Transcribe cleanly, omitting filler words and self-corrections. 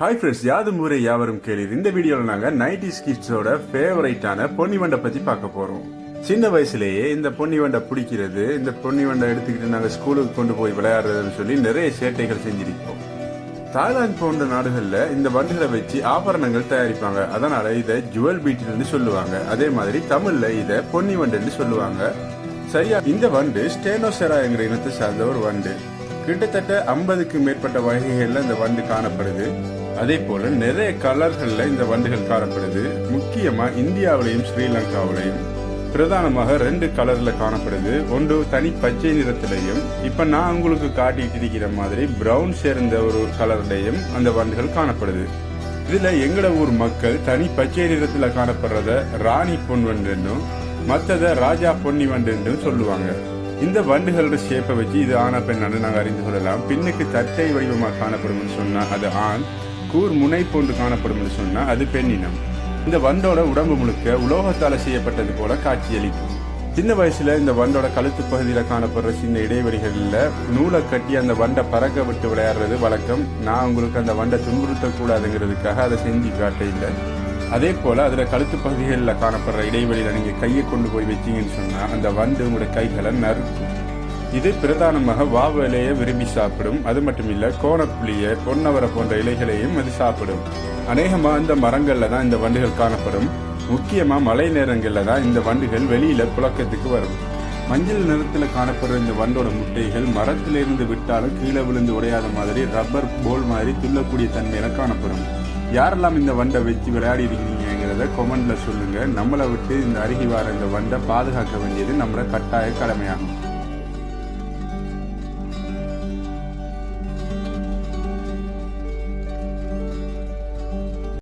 Hi friends, யாதும் ஊரே யாவரும் கேளீர். இந்த வீடியோவில் நாங்கள் 90s கிட்ஸோட ஃபேவரைட்டான பொன்னி வண்டை பற்றி பார்க்க போகிறோம். சின்ன வயசுலேயே இந்த பொன்னி வண்டை பிடிக்கிறது, இந்த பொன்னி வண்டை எடுத்துக்கிட்டு நாங்கள் ஸ்கூலுக்கு கொண்டு போய் விளையாடுறதுன்னு சொல்லி நிறைய சேட்டைகள் செஞ்சிருக்கோம். தாய்லாந்து போன்ற நாடுகளில் இந்த வண்டுகளை வச்சு ஆபரணங்கள் தயாரிப்பாங்க. அதனால இதை ஜுவல் பீட்னு சொல்லுவாங்க. அதே மாதிரி தமிழில் இதை பொன்னி வண்டுன்னு சொல்லுவாங்க. சரியா, இந்த வண்டு ஸ்டேனோசெரா என்கிற இனத்தை சார்ந்த ஒரு வண்டு. கிட்டத்தட்ட 50க்கு மேற்பட்ட வகைகளில் இந்த வண்டு காணப்படுது. அதே போல நிறைய கலர்கள்ல இந்த வண்டுகள் காணப்படுது. முக்கியமா இந்தியாவிலையும் ஸ்ரீலங்காவிலையும் பிரதானமாக 2 கலர்ல காணப்படுது. ஒன்று தனி பச்சை நிறத்திலையும், இப்ப நான் உங்களுக்கு காட்டிட்டு இருக்கிற மாதிரி பிரவுன் சேர்ந்த ஒரு கலர்லையும் அந்த வண்டுகள் காணப்படுது. இதுல எங்கட ஊர் மக்கள் தனி பச்சை நிறத்துல காணப்படுறத ராணி பொன் வண்டுன்னும் மற்றத ராஜா பொன்னி வண்டுன்னும் சொல்லுவாங்க. இந்த வண்டுகளோட ஷேப்பை வச்சு இது ஆனா பெண்ணான்னு நாங்கள் அறிந்து கொள்ளலாம். பின்னுக்கு தட்டை வடிவமாக காணப்படும் சொன்னா அது ஆண், கூர் முனை போன்று காணப்படும் சொன்னா அது பெண்ணினம். இந்த வண்டோட உடம்பு முழுக்க உலோகத்தால செய்யப்பட்டது போல காட்சியளிக்கும். சின்ன வயசுல இந்த வண்டோட கழுத்து பகுதியில காணப்படுற சின்ன இடைவெளிகள்ல நூலை கட்டி அந்த வண்டை பறக்க விட்டு விளையாடுறது வழக்கம். நான் உங்களுக்கு அந்த வண்டை துன்புறுத்த கூடாதுங்கிறதுக்காக அதை செஞ்சு காட்ட இல்லை. அதே போல அதுல கழுத்து பகுதிகளில் காணப்படுற இடைவெளியில நீங்க கையை கொண்டு போய் வச்சீங்கன்னு சொன்னா அந்த வண்டு உங்களோட கைகளை நறுக்கும். இது பிரதானமாக வாவலையை விரும்பி சாப்பிடும். அது மட்டும் இல்ல, கோணப்புளிய, பொன்னவரை போன்ற இலைகளையும் அது சாப்பிடும். அநேகமா இந்த மரங்கள்ல தான் இந்த வண்டுகள் காணப்படும். முக்கியமா மழை நேரங்கள்ல தான் இந்த வண்டுகள் வெளியில புழக்கத்துக்கு வரும். மஞ்சள் நிறத்துல காணப்படுற இந்த வண்டோட முட்டைகள் மரத்திலிருந்து விட்டாலும் கீழே விழுந்து உடையாத மாதிரி ரப்பர் போல் மாதிரி துள்ளக்கூடிய தன்மையில காணப்படும். யாரெல்லாம் இந்த வண்டை வச்சு விளையாடி இருக்கீங்கிறத கொமெண்ட்ல சொல்லுங்க. நம்மளை விட்டு இந்த அருகி வர இந்த வண்டை பாதுகாக்க வேண்டியது நம்மளோட கட்டாய கடமையாகும்.